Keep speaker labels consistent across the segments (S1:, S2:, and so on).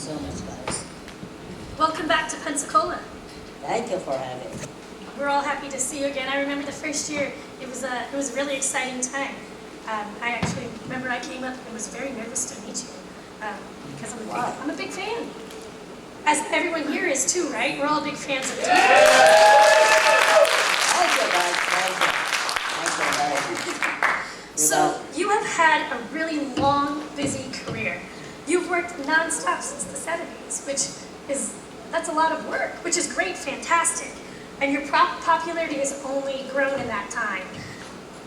S1: so much, guys.
S2: Welcome back to Pensacola.
S1: Thank you for having me.
S2: We're all happy to see you again. I remember the first year, it was a really exciting time. I actually remember I came up and was very nervous to meet you because I'm a big fan. As everyone here is too, right? We're all big fans of you.
S1: Thank you, guys. Thank you.
S2: So you have had a really long, busy career. You've worked nonstop since the 70s, that's a lot of work, which is great, fantastic. And your popularity has only grown in that time.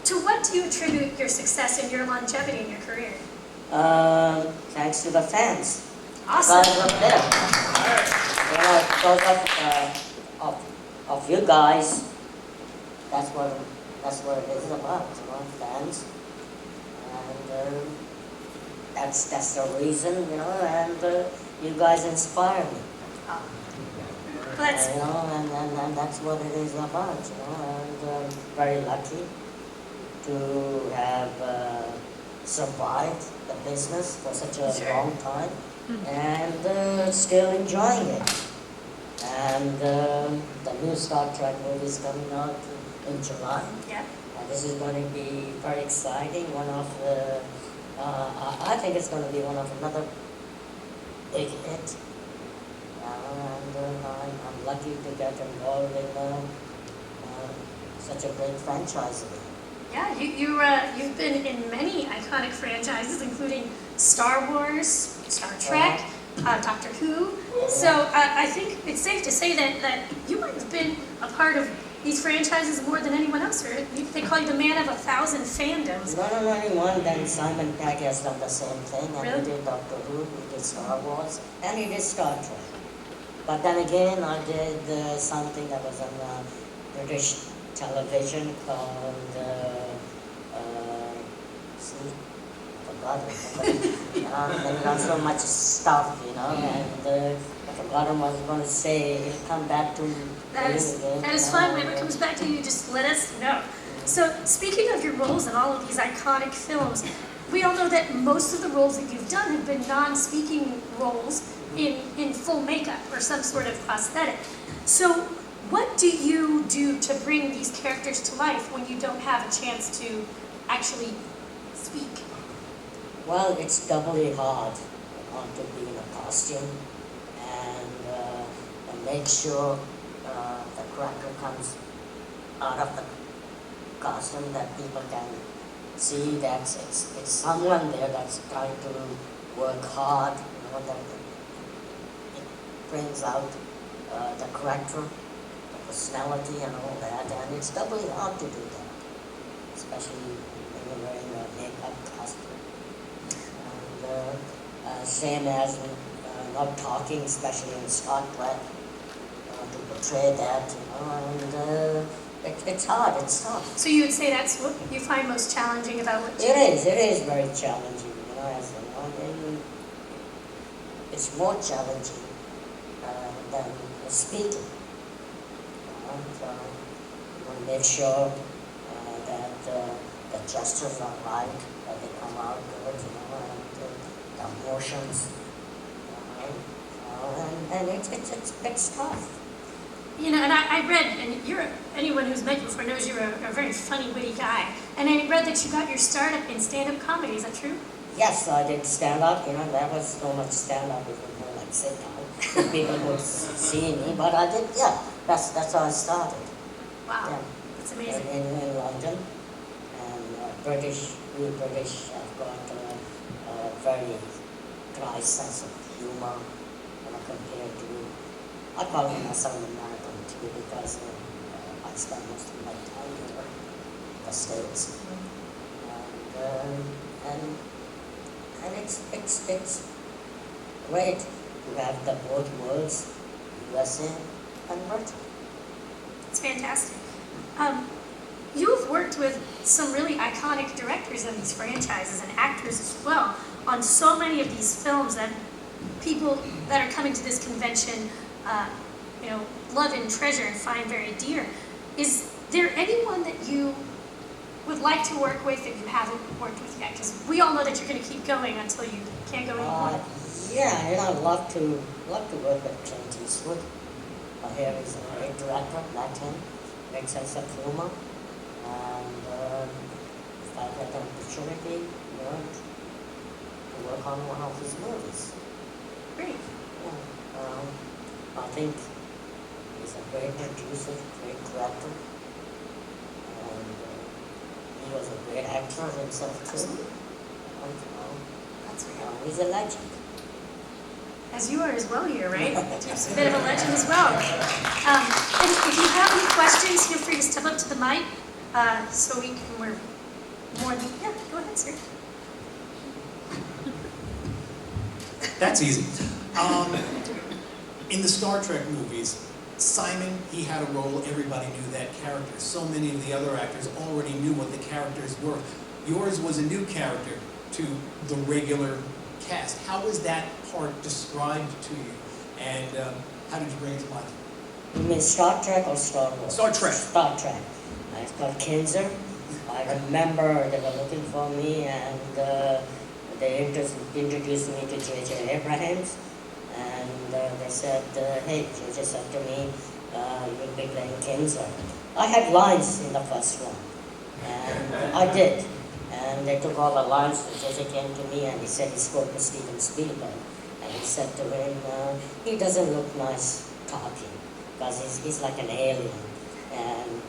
S2: To what do you attribute your success and your longevity in your career?
S1: Thanks to the fans.
S2: Awesome.
S1: Guys up there. Because of you guys, that's what it is about, fans. And that's the reason, and you guys inspire me.
S2: Well, that's...
S1: and that's what it is about, and very lucky to have survived the business for such a long time, and still enjoying it. And the new Star Trek movie is coming out in July.
S2: Yeah.
S1: And this is going to be very exciting. I think it's going to be another big hit. And I'm lucky to get involved in such a great franchise.
S2: Yeah, you've been in many iconic franchises, including Star Wars, Star Trek, Doctor Who. So I think it's safe to say that you might have been a part of these franchises more than anyone else. Or they call you the man of 1,000 fandoms.
S1: Not only one, then Simon Pegg has done the same thing, and
S2: Really?
S1: he did Doctor Who, he did Star Wars, and he did Star Trek. But then again, I did something that was on British television called, I forgot it. There's not so much stuff, and I forgot what I was going to say. It'll come back to me.
S2: That is fun. Whenever it comes back to you, just let us know. So speaking of your roles in all of these iconic films, we all know that most of the roles that you've done have been non-speaking roles in full makeup or some sort of prosthetic. So what do you do to bring these characters to life when you don't have a chance to actually speak?
S1: Well, it's doubly hard to be in a costume and make sure the character comes out of the costume, that people can see that it's someone there that's trying to work hard, that it brings out the character, the personality and all that, and it's doubly hard to do that, especially when you're wearing a makeup costume. And same as not talking, especially in Star Trek, to portray that, and it's hard, it's tough.
S2: So you would say that's what you find most challenging about what you do?
S1: It is very challenging, it's more challenging than speaking. So you want to make sure that the gestures are right, that they come out good, and the emotions, and it's tough.
S2: And I read, and anyone who's met you before knows you're a very funny, witty guy. And I read that you got your start up in stand-up comedy. Is that true?
S1: Yes, I did stand-up, that was so much stand-up, it was more like sit-down. People would see me, but I did, that's how I started.
S2: Wow,
S1: Yeah.
S2: that's amazing.
S1: In London, and we British have got a very dry sense of humor compared to, I call it myself an American too, because I spend most of my time here in the States. And it's great to have the both worlds, USA and Britain.
S2: It's fantastic. You've worked with some really iconic directors of these franchises and actors as well on so many of these films that people that are coming to this convention love and treasure and find very dear. Is there anyone that you would like to work with that you haven't worked with yet? Because we all know that you're going to keep going until you can't go anymore.
S1: Yeah, I love to work with Clint Eastwood. Here is a great director, Latin, makes sense of humor, and if I get an opportunity, to work on one of his movies.
S2: Great.
S1: Yeah, I think he's a great producer, great director, and he was a great actor himself too.
S2: Absolutely.
S1: And,
S2: That's right.
S1: he's a legend.
S2: As you are as well here, right? Just a bit of a legend as well. And if you have any questions, feel free to step up to the mic so we're more than, yeah, go ahead, sir.
S3: That's easy. In the Star Trek movies, Simon, he had a role, everybody knew that character. So many of the other actors already knew what the characters were. Yours was a new character to the regular cast. How was that part described to you, and how did you bring it to life?
S1: You mean Star Trek or Star Wars?
S3: Star Trek.
S1: Star Trek. It's called Kinzer. I remember they were looking for me, and they introduced me to J.J. Abrams, and they said, hey, J.J. said to me, you'll be playing Kinzer. I had lines in the first one, and I did. And they took all the lines, and J.J. came to me and he said he spoke to Steven Spielberg. And he said to him, he doesn't look nice talking, because he's like an alien, and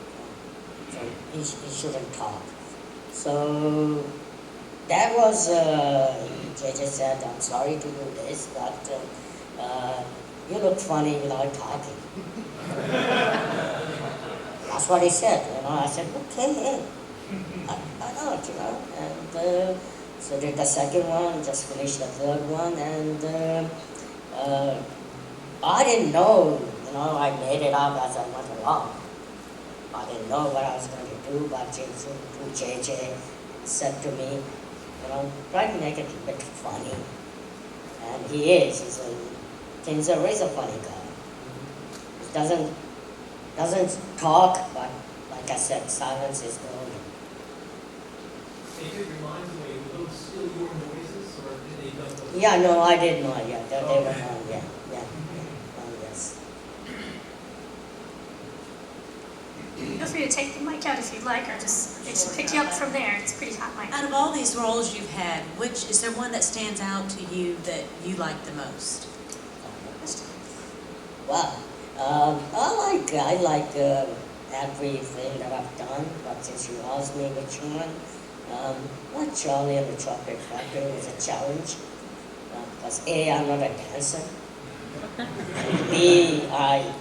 S1: so he shouldn't talk. So that was, J.J. said, I'm sorry to do this, but you look funny without talking. That's what he said, I said, okay, I know it, and so did the second one, just finished the third one, and I didn't know, I made it up as I went along. I didn't know what I was going to do, but JJ said to me, try to make it a bit funny. And he is, Kinzer is a funny guy. He doesn't talk, but like I said, silence is golden.
S4: They did remind me, were those still your noises, or did they dump those?
S1: Yeah, no, I did not, yeah, they were mine, yeah, yes.
S2: Feel free to take the mic out if you'd like, or just pick you up from there. It's a pretty hot mic.
S5: Out of all these roles you've had, which is there one that stands out to you that you like the most?
S1: Wow, I like everything that I've done, but since you asked me which one, like Charlie and the Chocolate Factory was a challenge, because A, I'm not a dancer, and B, I'm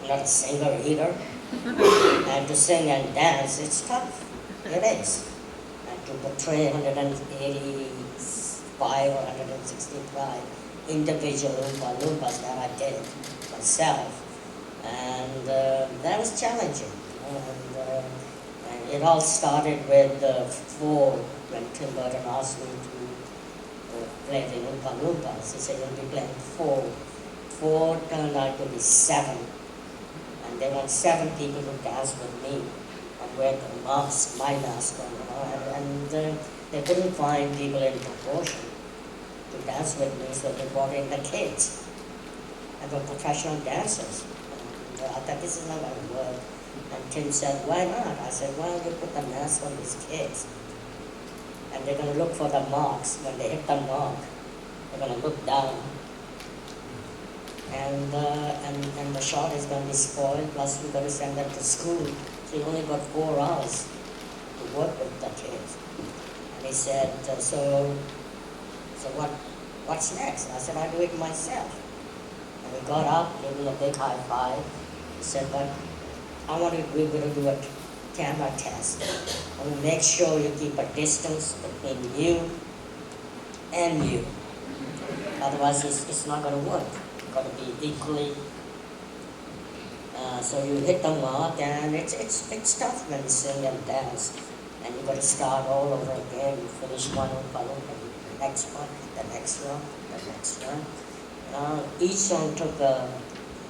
S1: not a singer either, and to sing and dance, it's tough, it is, and to portray 185 or 165 individual Oompa Loompas that I did myself, and that was challenging, and it all started with 4 when Tim Burton asked me to play the Oompa Loompas. He said, you'll be playing 4. 4 turned out to be 7. And they want 7 people to dance with me and wear the mask, my mask on, and they couldn't find people in proportion to dance with me, so they brought in the kids. And were professional dancers. And I thought, this is not going to work. And Tim said, why not? I said, well, you put the mask on these kids. And they're going to look for the marks. When they hit the mark, they're going to look down. And the shot is going to be spoiled, plus we're going to send them to school. So you only got 4 hours to work with the kids. And he said, so what's next? I said, I'll do it myself. And we got up, gave me a big high five. He said, but we're going to do a camera test. I will make sure you keep a distance between you and you. Otherwise, it's not going to work. It's got to be equally. So you hit the mark, and it's tough when you sing and dance. And you've got to start all over again. You finish one, follow the next one, the next one, the next one. Each song took a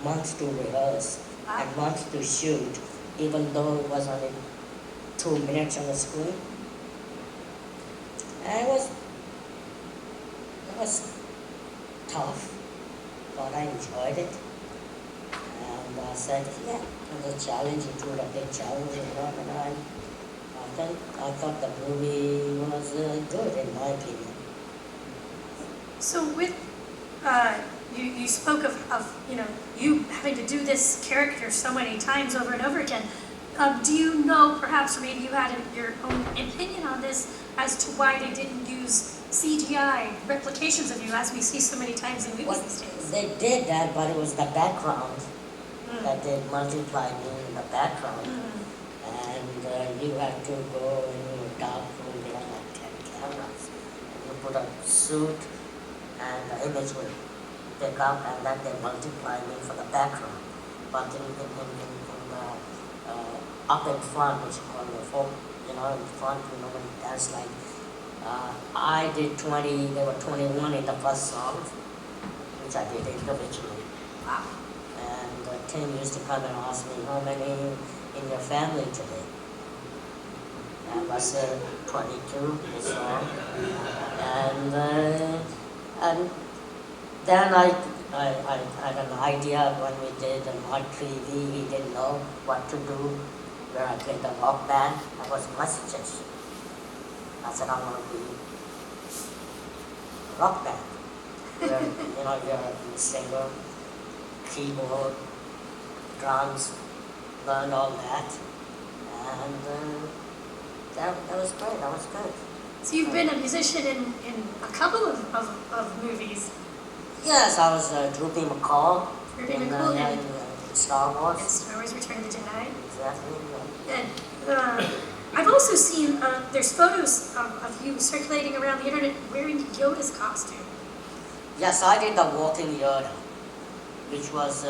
S1: month to rehearse and months to shoot, even though it was only 2 minutes on the screen. And it was tough, but I enjoyed it. And I said, yeah, it was a challenge, it was a big challenge, and I thought the movie was good in my opinion.
S2: So with, you spoke of, you know, you having to do this character so many times over and over again. Do you know, perhaps, or maybe you had your own opinion on this, as to why they didn't use CGI replications of you, as we see so many times in movies
S1: Well,
S2: these days?
S1: they did that, but it was the background
S2: Mm.
S1: that they multiplied me in the background.
S2: Mm.
S1: And you had to go in your dark room, there are like 10 cameras. And you put a suit and the image will pick up and then they multiply me for the background. But in the up in front, which is called the folk, you know, in front, you know, when you dance like, I did 20, there were 21 in the first song, which I did individually.
S2: Wow.
S1: And Tim used to come and ask me, how many in your family today? And I said, 22 in the song. And then I had an idea when we did the Mod 3V, he didn't know what to do, where I played the rock band. That was my suggestion. I said, I want to be a rock band. Where, you know, you're a singer, keyboard, drums, learned all that. And that was great, that was good.
S2: So you've been a musician in a couple of movies.
S1: Yes, I was Droopy McCall
S2: Droopy
S1: in,
S2: McCall and-
S1: in Star Wars.
S2: And Star Wars Return of the Jedi.
S1: Exactly.
S2: And I've also seen, there's photos of you circulating around the internet wearing Yoda's costume.
S1: Yes, I did the Walking Yoda, which was,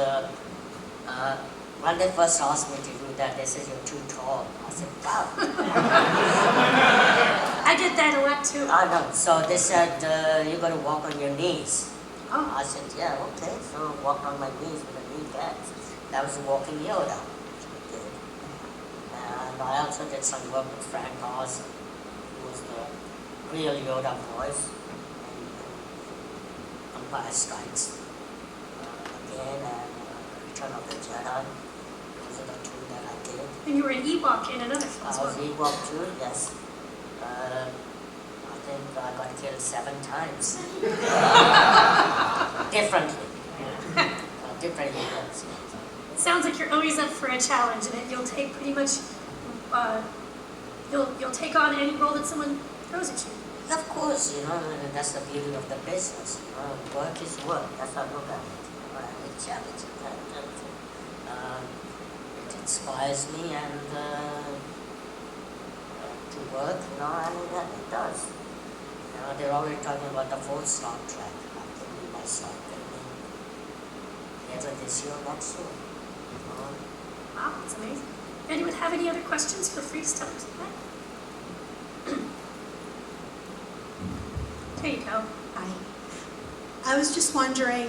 S1: when they first asked me to do that, they said, you're too tall. I said, wow.
S2: I did that a lot too.
S1: I know. So they said, you got to walk on your knees.
S2: Oh,
S1: I said, yeah, okay. So walked on my knees with the knee pads. That was the Walking Yoda, which we did. And I also did some work with Frank Oz, who was the real Yoda voice in Empire Strikes Again and Return of the Jedi. Those are the two that I did.
S2: and you were an Ewok in another film as
S1: I was
S2: well.
S1: Ewok too, yes. I think I got killed 7 times. Differently. Different Ewoks.
S2: Sounds like you're always up for a challenge, and that you'll take pretty much, you'll take on any role that someone throws at you.
S1: Of course, you know, and that's the beauty of the business. You know, work is work. That's how I look at it. You know, and it's challenging and everything. It inspires me and to work, you know, and it does. You know, they're already talking about the 4th Star Trek. I can be my Star Trek. Either this year or next year. You know.
S2: Wow, that's amazing. Anyone have any other questions? Feel free to stop. There you go.
S6: Hi. I was just wondering,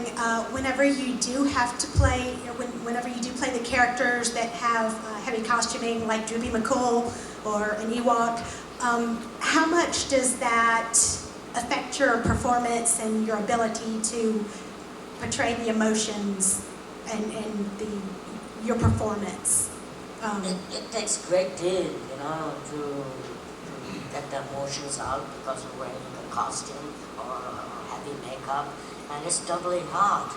S6: whenever you do have to play, whenever you do play the characters that have heavy costuming, like Droopy McCool or an Ewok, how much does that affect your performance and your ability to portray the emotions and your performance?
S1: It takes great deal, you know, to get the emotions out because of wearing the costume or heavy makeup, and it's doubly hard.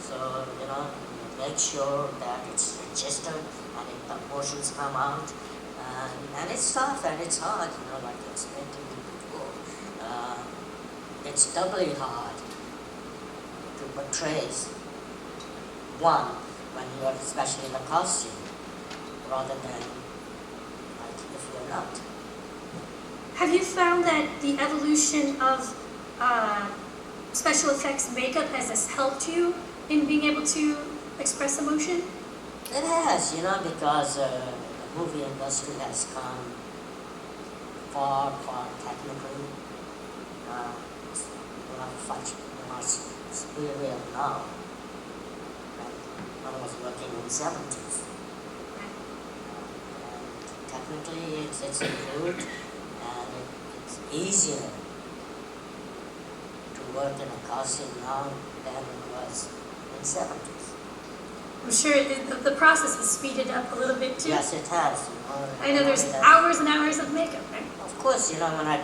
S1: So, you know, make sure that it's registered and the emotions come out. And it's tough and it's hard, you know, like I explained to you before. It's doubly hard to portray one when you're especially in the costume, rather than like if you're not.
S2: Have you found that the evolution of special effects makeup has helped you in being able to express emotion?
S1: It has, you know, because the movie industry has come far technically, much superior now. When I was working in the 70s. And technically it's improved and it's easier to work in a costume now than it was in 70s.
S2: I'm sure the process has speeded up a little bit too.
S1: Yes, it has, you know.
S2: I know there's
S1: It has.
S2: hours and hours of makeup, right?
S1: Of course, you know, when I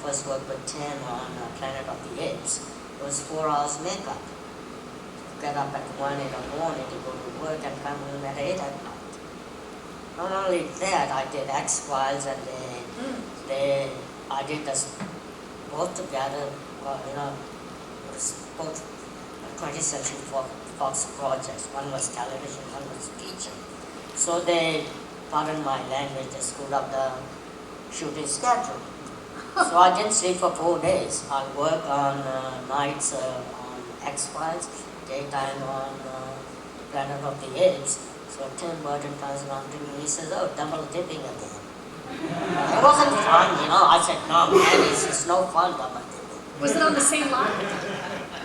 S1: first worked with Tim on Planet of the Apes, it was 4 hours makeup. Get up at 1 in the morning to go to work and come home at 8 at night. Not only that, I did X-Files and I did this both together, you know, it was both 20th Century Fox projects. One was television, one was feature. So they, pardon my language, they screwed up the shooting schedule. So I didn't sleep for 4 days. I work on nights on X-Files, daytime on Planet of the Apes. So Tim Burton comes around to me, he says, oh, double dipping again. It wasn't fun, you know. I said, no, man, it's no fun double dipping.
S2: Was it on the same line?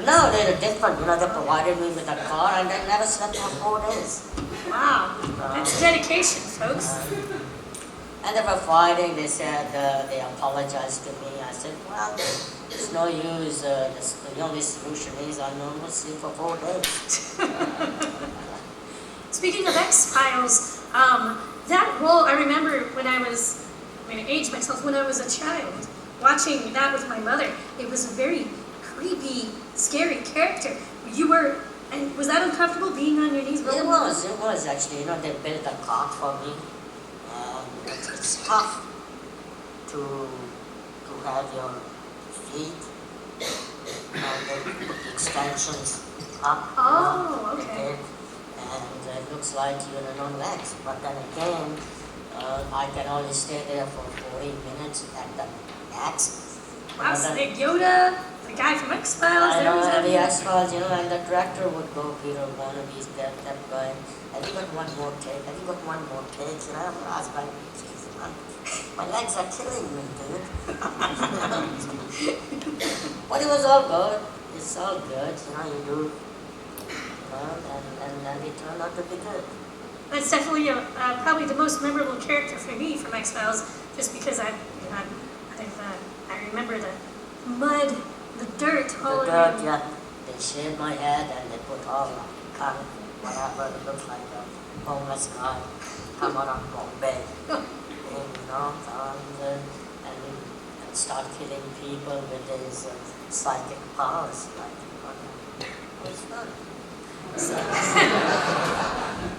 S1: No, they're different. You know, they provided me with a car and I never slept for 4 days.
S2: Wow, that's dedication, folks.
S1: And they were fighting. They said they apologized to me. I said, well, it's no use. The only solution is I normally sleep for 4 days.
S2: Speaking of X-Files, that role, I remember when I aged myself when I was a child, watching that with my mother. It was a very creepy, scary character. And was that uncomfortable being on your knees?
S1: It was actually. You know, they built a cot for me. It's tough to have your feet and they put the extensions up.
S2: Oh,
S1: you know,
S2: okay.
S1: And it looks like you're on legs. But then again, I can only stay there for 40 minutes at the max.
S2: Wow,
S1: And
S2: so
S1: then-
S2: Yoda, the guy from X-Files,
S1: I know,
S2: there was
S1: and the
S2: that.
S1: X-Files, you know, and the director would go, Peter Wannabe's that guy, have you got one more take? Have you got one more take? You know, I was like, geez, man, my legs are killing me, dude. But it was all good. It's all good, you know, you do, you know, and it turned out to be good.
S2: That's definitely probably the most memorable character for me from X-Files, just because I remember the mud, the dirt all
S1: The
S2: over
S1: dirt,
S2: me.
S1: yeah, they shaved my head and they put all the kind of whatever it looked like a homeless guy come out of Bombay, you know, and start killing people with his psychic powers. Like, you know, it was fun.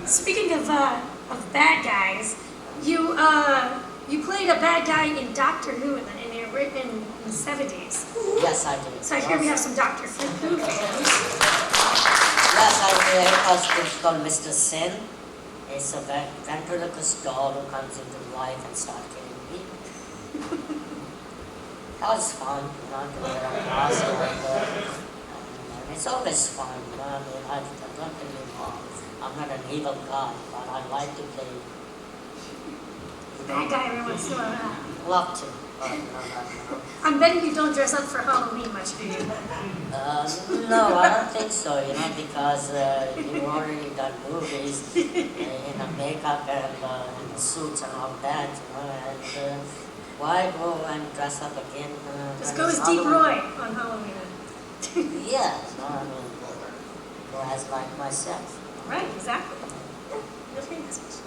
S2: Speaking of bad guys, you played a bad guy in Doctor Who in the 70s.
S1: Yes, I did.
S2: So I hear we have some Doctor Who fans.
S1: Yes, I did. It's called Mr. Sin. It's a ventriloquist doll who comes into life and starts killing people. That was fun, you know, to get a mask and it's always fun, you know. I mean, I don't get me wrong. I'm not an evil guy, but I like to play.
S2: Bad guy every once in a while.
S1: Love to, but no.
S2: I'm betting you don't dress up for Halloween much, do you?
S1: No, I don't think so, you know, because you've already done movies in a makeup and suits and all that, you know, and why go and dress up again?
S2: Just
S1: when
S2: go
S1: it's
S2: as Deep
S1: Halloween?
S2: Roy on Halloween.
S1: Yeah, no, I mean, go as like myself.
S2: Right, exactly. No free message.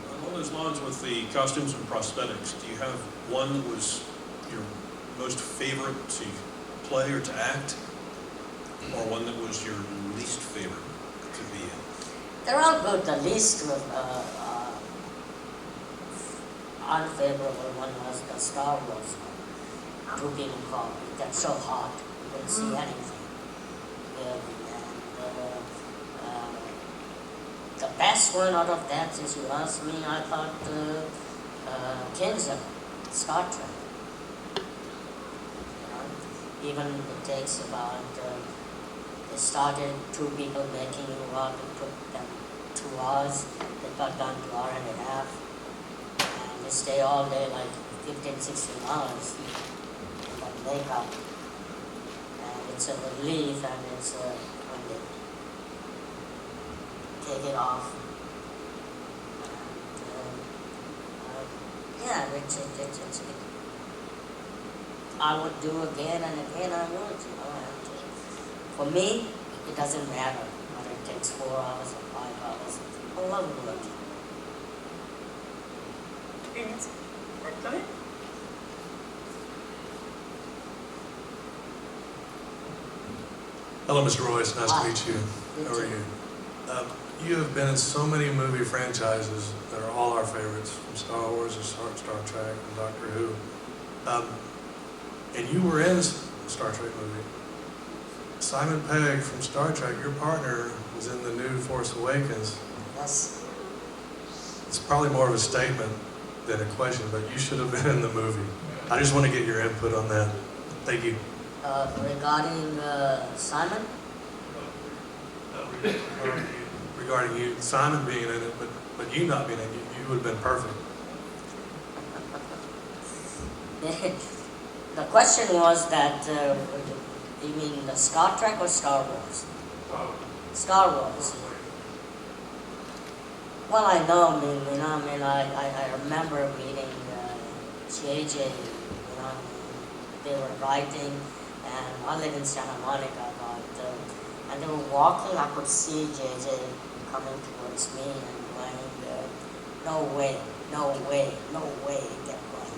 S7: Along those lines with the costumes and prosthetics, do you have one that was your most favorite to play or to act? Or one that was your least favorite to be in?
S1: They're all good. The least unfavorable one was the Star Wars one. Two people called it. That's so hot, you couldn't see anything. And the best one out of that, since you asked me, I thought Kinzer, Star Trek. You know, even it takes about, they started 2 people making it up, it took them 2 hours, they got down to 1.5 hours, and they stay all day, like 15, 16 hours in that makeup. And it's a relief, and it's when they take it off. And, yeah, it's I would do again and again. I would, you know. And for me, it doesn't matter whether it takes 4 hours or 5 hours. I love working.
S2: Great answer. Go ahead.
S8: Hello, Mr. Royce. Nice
S1: Hi.
S8: to meet you.
S1: You
S8: How are
S1: too.
S8: you? You have been in so many movie franchises that are all our favorites, from Star Wars to Star Trek and Doctor Who. And you were in a Star Trek movie. Simon Pegg from Star Trek, your partner, was in the new Force Awakens.
S1: Yes.
S8: It's probably more of a statement than a question, but you should have been in the movie. I just want to get your input on that. Thank you.
S1: Regarding Simon,
S8: Regarding you, Simon being in it, but you not being in it, you would have been perfect.
S1: the question was that, you mean the Star Trek or Star Wars? Star Wars. Well, I know, I remember meeting JJ, they were writing, and I live in Santa Monica, and they were walking, I could see JJ coming towards me and going, no way, no way, no way, he kept going.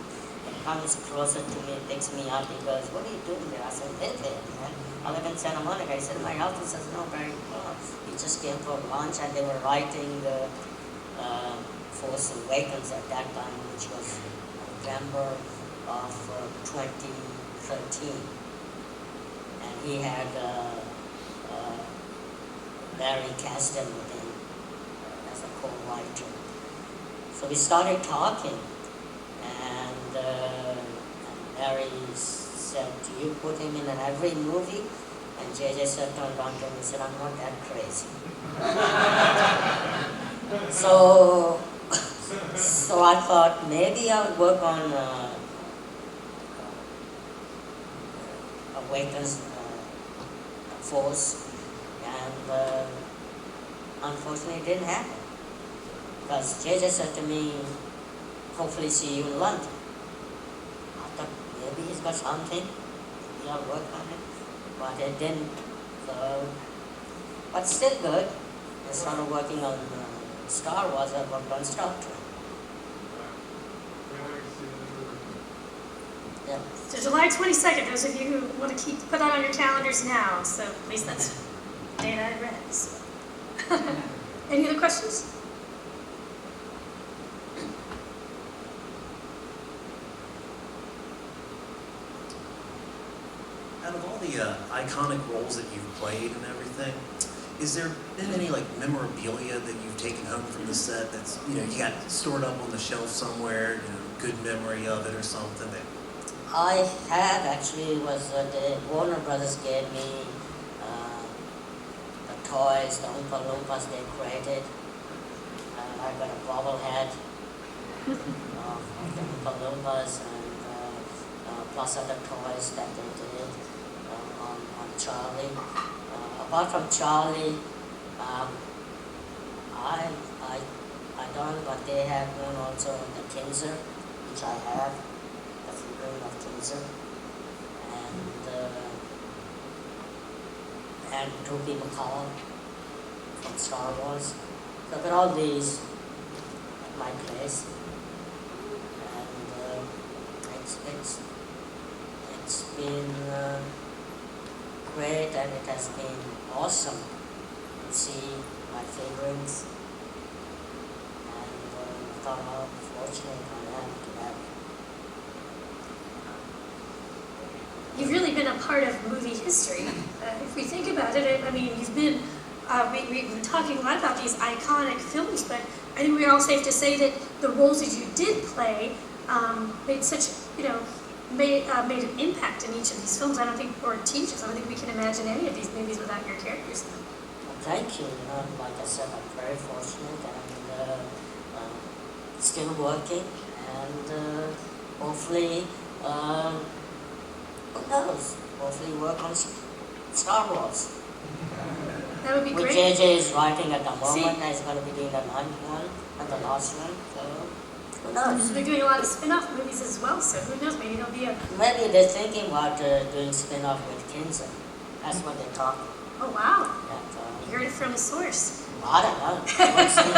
S1: He comes closer to me, picks me up, he goes, what are you doing there? I said, live here, man. I live in Santa Monica. He said, my office is not very far. He just came for lunch, and they were writing Force Awakens at that time, which was November of 2013. And he had Larry cast him with him as a co-writer. So we started talking, and Larry said, do you put him in every movie? And JJ said, turned on to me and said, I'm not that crazy. So I thought maybe I would work on Awakens Force, and unfortunately it didn't happen. Because JJ said to me, hopefully see you in London. I thought maybe he's got something, maybe I'll work on it, but it didn't. So, but still good. I started working on Star Wars, I worked on Star Trek. Yeah.
S2: So July 22nd, those of you who want to put that on your calendars now, so at least that's the date I read. So. Any other questions?
S9: Out of all the iconic roles that you've played and everything, is there been any like memorabilia that you've taken home from the set that's, you got stored up on the shelf somewhere, good memory of it or something that...
S1: I have actually, was the Warner Brothers gave me the toys, the Oompa Loompas they created, and I got a bobblehead of the Oompa Loompas, and plus other toys that they did on Charlie. Apart from Charlie, I don't, but they have one also on the Kinzer, which I have, the figurine of Kinzer, and Droopy McCall from Star Wars. So I've got all these at my place, and it's been great, and it has been awesome to see my figurines, and I thought how fortunate I am to have.
S2: You've really been a part of movie history. If we think about it, I mean, you've been, we've been talking a lot about these iconic films, but I think we're all safe to say that the roles that you did play made such, made an impact in each of these films. I don't think, or TV shows, I don't think we can imagine any of these movies without your characters.
S1: Well, thank you. Like I said, I'm very fortunate, and still working, and hopefully, who knows? Hopefully work on Star Wars.
S2: That would be
S1: Which
S2: great.
S1: JJ is writing at the
S2: See?
S1: moment, and he's going to be doing the ninth one and the last one. So Who knows?
S2: They're doing a lot of spin-off movies as well, so who knows, maybe there'll be a,
S1: Maybe they're thinking about doing spin-off with Kinsey. That's what they're talking.
S2: oh wow,
S1: That,
S2: you heard it from a source.
S1: I don't know. We'll see.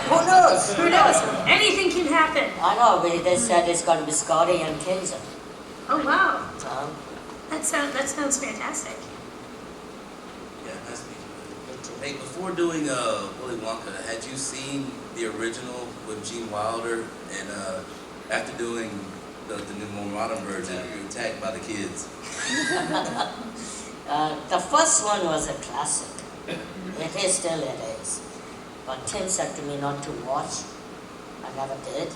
S1: Who knows?
S2: Who knows, anything can happen.
S1: I know, they said it's going to be Scotty and Kinsey.
S2: Oh wow,
S1: So,
S2: that sounds fantastic.
S10: Yeah, nice to meet you. Hey, before doing Willy Wonka, had you seen the original with Gene Wilder? And after doing the new more modern version, you were attacked by the kids.
S1: the first one was a classic. It is still it is. But Tim said to me not to watch. I never did.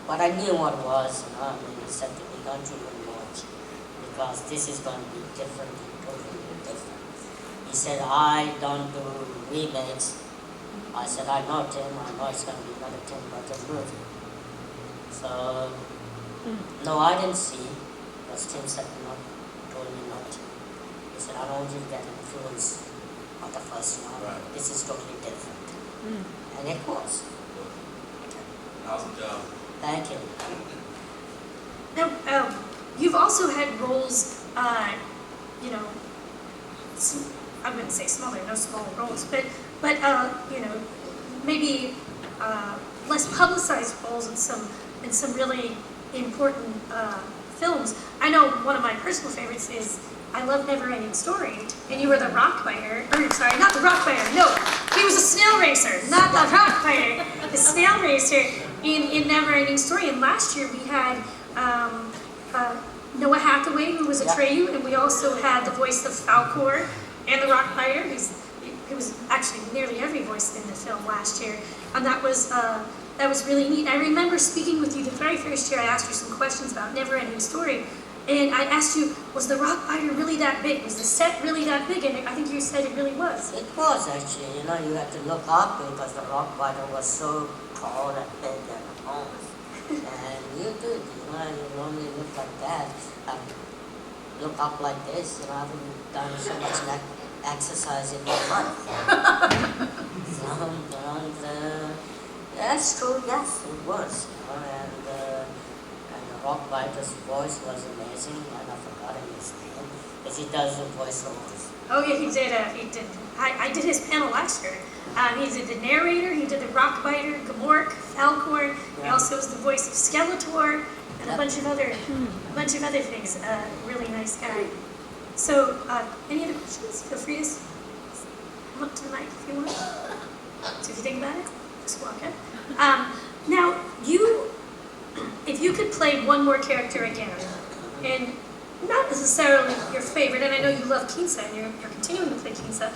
S1: But I knew what it was, you know. I mean, he said to me, don't even watch. Because this is going to be different, totally different. He said, I don't do remakes. I said, I know Tim, I know it's going to be another Tim Burton movie. So, no, I didn't see, because Tim said not, told me not to. He said, I don't want you to get influenced by the first one.
S10: Right.
S1: This is totally different. And it was.
S10: Awesome job.
S1: Thank you.
S2: Now, you've also had roles, you know, I wouldn't say smaller, no small roles, but you know, maybe less publicized roles in some really important films. I know one of my personal favorites is I Love Never Ending Story, and you were the rock biter, or sorry, not the rock biter, no, he was a snail racer, not the rock biter, the snail racer in Never Ending Story. And last year we had Noah Hathaway, who was Atreyu, and we also had the voice of Falcor and the rock biter. He was actually nearly every voice in the film last year, and that was really neat. I remember speaking with you the very first year. I asked you some questions about Never Ending Story, and I asked you, was the rock biter really that big? Was the set really that big? And I think you said it really was.
S1: It was actually, you know, you had to look up because the rock biter was so tall and big and enormous. And you did, you know, you normally look like that. Look up like this, you know, I haven't done so much exercise in my life. That's true, yes, it was. You know, and the rock biter's voice was amazing, and I forgot his name, because he does the voiceovers.
S2: Oh yeah, he did. I did his panel last year. He did the narrator. He did the rock biter, Gamork, Falcor. He also was the voice of Skeletor and a bunch of other things. Really nice guy. So, any other questions? Feel free to come up to the mic if you want. So if you think about it, just walk in. Now, if you could play one more character again, and not necessarily your favorite, and I know you love Kinsa and you're continuing to play Kinsa,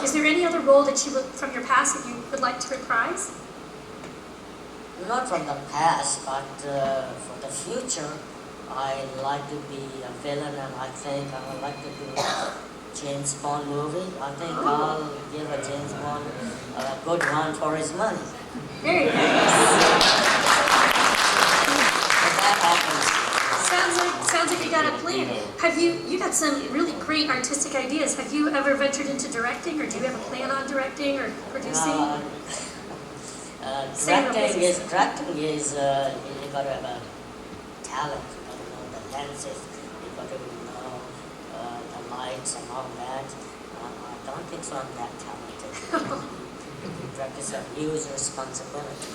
S2: is there any other role that you from your past that you would like to reprise?
S1: Not from the past, but for the future, I'd like to be a villain, and I think I would like to do a James Bond movie. I think I'll give a James Bond a good run for his money.
S2: Very nice.
S1: If that happens.
S2: Sounds like you got a plan. You got some really great artistic ideas. Have you ever ventured into directing, or do you have a plan on directing or producing?
S1: Directing is you got to have a talent. You got to know the lenses. You got to know the lights and all that. I don't think so. I'm that talented. Practice a huge responsibility.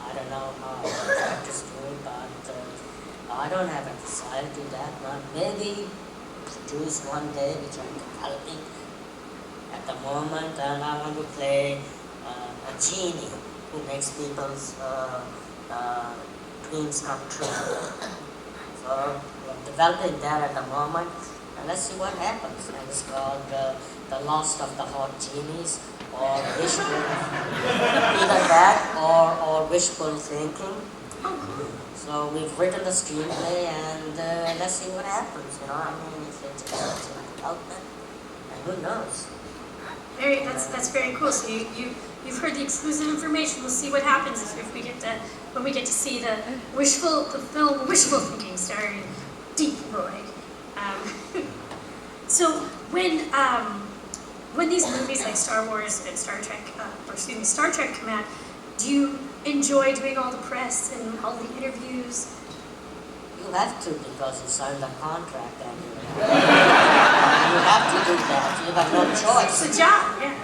S1: I don't know how I practice do it, but I don't have a desire to do that. But maybe produce one day, which I'm developing at the moment, and I want to play a genie who makes people's dreams come true. So we're developing that at the moment, and let's see what happens. And it's called The Lost of the Hot Genies, or wishful, either that or wishful thinking. So we've written the screenplay, and let's see what happens. You know, I mean, if it's in development, and who knows?
S2: That's very cool. So you've heard the exclusive information. We'll see what happens if we get to when we get to see the film Wishful Thinking starring Deep Roy. So when these movies like Star Wars and Star Trek come out, Do you enjoy doing all the press and all the interviews?
S1: You have to because you signed a contract and you have to do that. You have no choice.
S2: It's a job, yeah.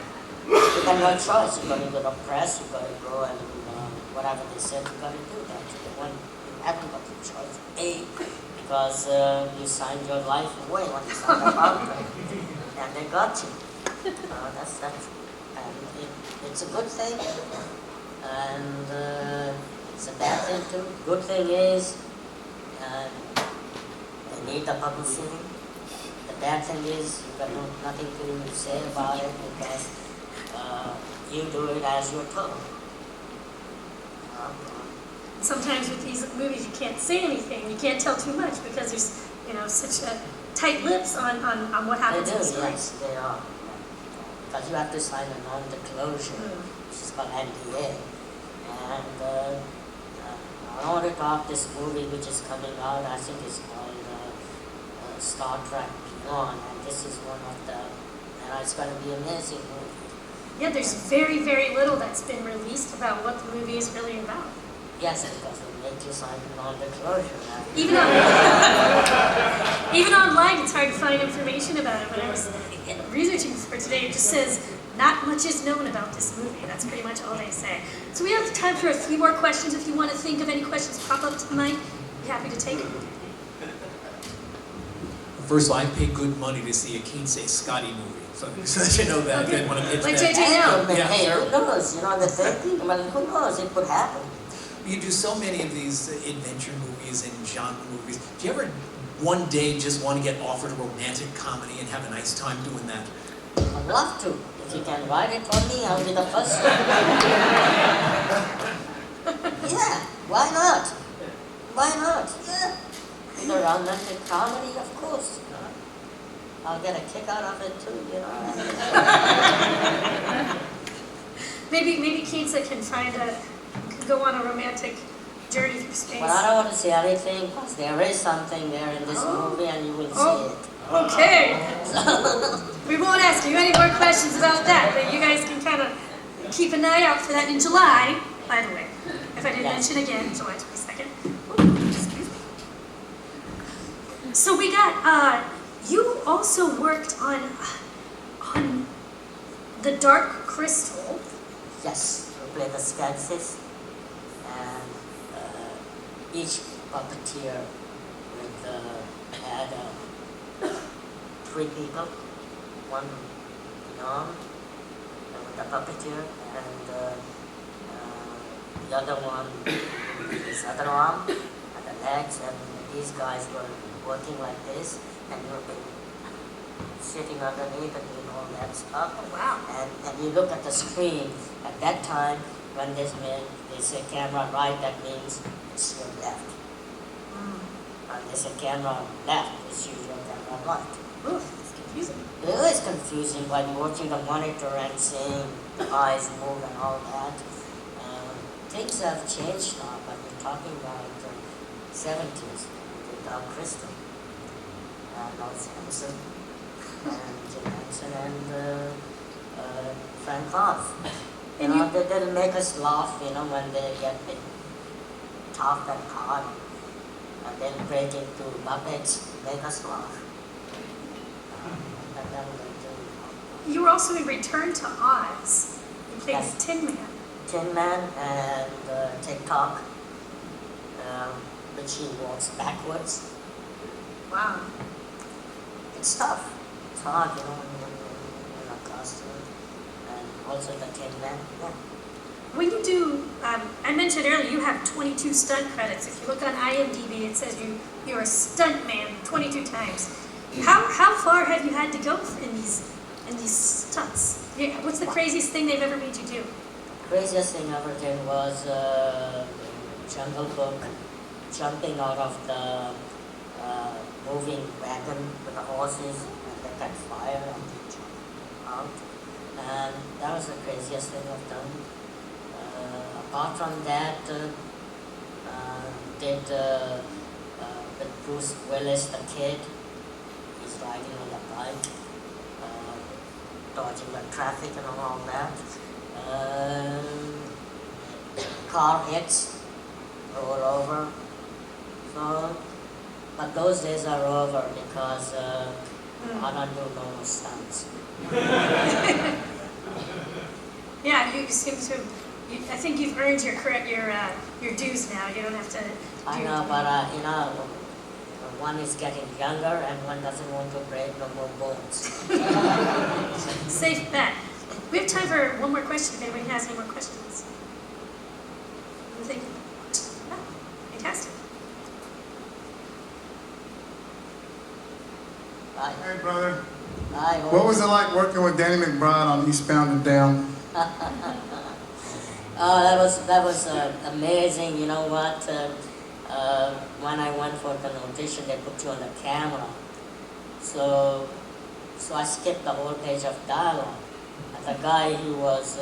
S1: You have no choice. You got to go to press. You got to go and whatever they said, you got to do that. You haven't got the choice. A, because you signed your life away when you signed a contract, and they got you. That's and it's a good thing, and it's a bad thing too. Good thing is they need the publicity. The bad thing is you got nothing to say about it because you do it as you're told.
S2: Sometimes with these movies you can't say anything, you can't tell too much because there's, such tight lips on what happens in the story.
S1: Yes, they are. Because you have to sign a non-disclosure, which is called NDA. And I want to talk this movie which is coming out, I think it's called Star Trek Beyond, and this is one of the, and it's going to be an amazing movie.
S2: Yeah, there's very, very little that's been released about what the movie is really about.
S1: Yes, because they make you sign a non-disclosure.
S2: Even online, it's hard to find information about it. When I was researching for today, it just says, not much is known about this movie. That's pretty much all they say. So we have time for a few more questions. If you want to think of any questions, pop up to the mic. Be happy to take them.
S3: First of all, I pay good money to see a Kinsey Scotty movie, so that you know that.
S2: Okay.
S3: Then when I pitch
S2: Like
S3: that.
S2: JJ now.
S1: But
S3: Yeah,
S1: hey,
S3: sure.
S1: who knows? The thinking, well, who knows? It could happen.
S3: You do so many of these adventure movies and genre movies. Do you ever one day just want to get offered a romantic comedy and have a nice time doing that?
S1: I'd love to. If you can write it for me, I'll be the first one. Yeah, why not? Why not? Yeah. The romantic comedy, of course. I'll get a kick out of it too,
S2: Maybe Kinsey can go on a romantic journey through space.
S1: But I don't want to say anything because there is something there in this movie and you will see it.
S2: Okay. We won't ask you any more questions about that, but you guys can kind of keep an eye out for that in July, by the way. If I didn't mention again, July 22nd. Ooh, excuse me. So we got, you also worked on The Dark Crystal.
S1: Yes, we play the sketches and each puppeteer had 3 people, one arm with the puppeteer and the other one with his other arm and the legs, and these guys were working like this and you've been sitting underneath and doing all that stuff.
S2: Oh, wow.
S1: And you look at the screen, at that time when they say camera right, that means it's your left. And they say camera left, it's usually camera right.
S2: Ooh, it's confusing.
S1: It is confusing by watching the monitor and seeing the eyes move and all that. Things have changed now, but we're talking about the 70s with Dark Crystal and Lord Sampson and Jim Henson and Frank Hoff. They'll make us laugh, when they get a bit tough and hard and then break into puppets, make us laugh. And then we'll do
S2: You were also in Return to Oz. You played
S1: Yes.
S2: the Tin Man.
S1: Tin Man and TikTok, which he walks backwards.
S2: Wow.
S1: It's tough. It's hard, when you're in a costume. And also the Tin Man. Yeah.
S2: When you do, I mentioned earlier, you have 22 stunt credits. If you look on IMDb, it says you're a stunt man 22 times. How far have you had to go in these stunts? Yeah, what's the craziest thing they've ever made you do?
S1: Craziest thing I ever did was Jungle Book, jumping out of the moving wagon with the horses, and they got fire and they jump out. And that was the craziest thing I've done. Apart from that, did with Bruce Willis, the kid, he's riding on the bike, dodging the traffic and all that. car hits, roll over. So, but those days are over because I don't do no more stunts.
S2: Yeah, you seem to. I think you've earned your dues now. You don't have to.
S1: I know, but one is getting younger and one doesn't want to break no more bones.
S2: Safe bet. We have time for one more question. If anybody has any more questions. I'm thinking. Oh, fantastic.
S1: Bye.
S11: Hey, brother.
S1: Bye.
S11: What was it like working with Danny McBride on Eastbound and Down?
S1: Oh, that was amazing. You know what? When I went for the audition, they put you on the camera. So I skipped the whole page of dialogue. And the guy who was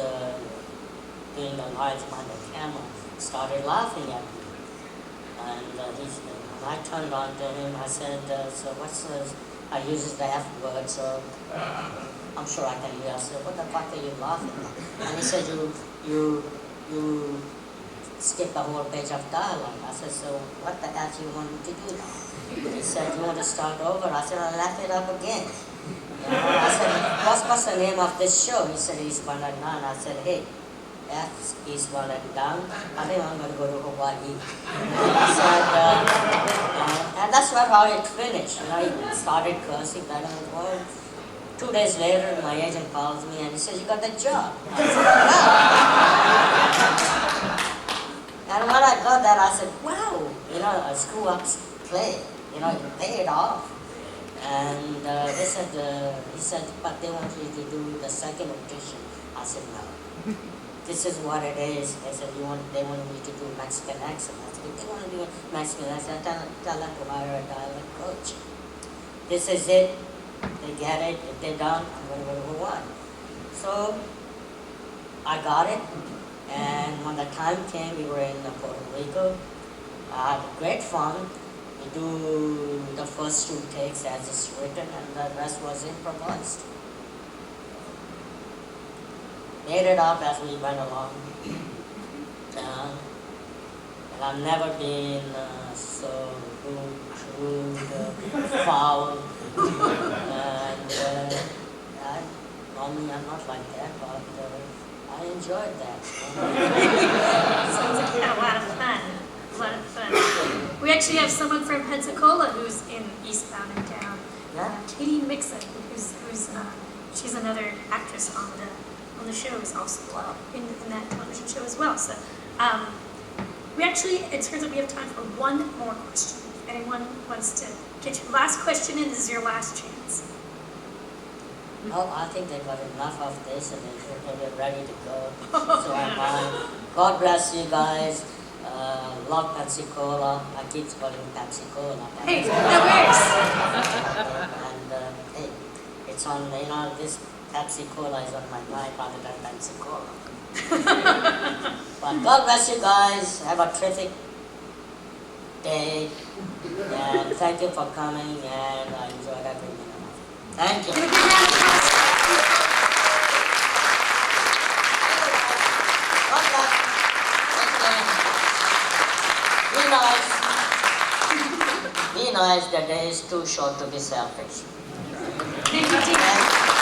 S1: doing the lines behind the camera started laughing at me. And when I turned on to him, I said, so what's this? I uses the F word, so I'm sure I can hear. I said, what the fuck are you laughing at? And he said, you skipped the whole page of dialogue. I said, so what the F you want me to do now? He said, you want to start over? I said, I'll laugh it up again. You know, I said, what's the name of this show? He said, Eastbound and Down. I said, hey, F Eastbound and Down. I think I'm going to go to Hawaii. He said, and that's how it finished. You know, he started cursing that word. 2 days later, my agent calls me and he says, you got the job. I said, yeah. And when I got that, I said, wow, you know, a screw-up play, you know, it paid off. And he said, but they want you to do the second audition. I said, no. This is what it is. They said, they want me to do Mexican accent. I said, if they want to do Mexican accent, tell them to hire a dialect coach. This is it. They get it. If they're done, I'm going to go to Hawaii. So I got it. And when the time came, we were in Puerto Rico. I had great fun. We do the first 2 takes as it's written, and the rest was improvised. Made it up as we went along. And I've never been so rude, foul. And normally I'm not like that, but I enjoyed that.
S2: Sounds like you had a lot of fun. A lot of fun. We actually have someone from Pensacola who's in Eastbound and Down.
S1: Yeah?
S2: Katie Mixon, who's she's another actress on the show, is also in that television show as well. So we actually, it turns out we have time for one more question. If anyone wants to get your last question in, this is your last chance.
S1: Oh, I think they got enough of this and they're ready to go. So am I. God bless you guys. Love Pensacola. I keep calling Pensacola.
S2: Hey, that works.
S1: And hey, it's on, you know, this Pepsi Cola is on my mind rather than Pensacola. But God bless you guys. Have a terrific day. And thank you for coming, and I enjoyed every minute of it. Thank you.
S2: Give a big round of applause.
S1: God bless. Take care. Be nice. Be nice. The day is too short to be selfish.
S2: Thank you, Tina.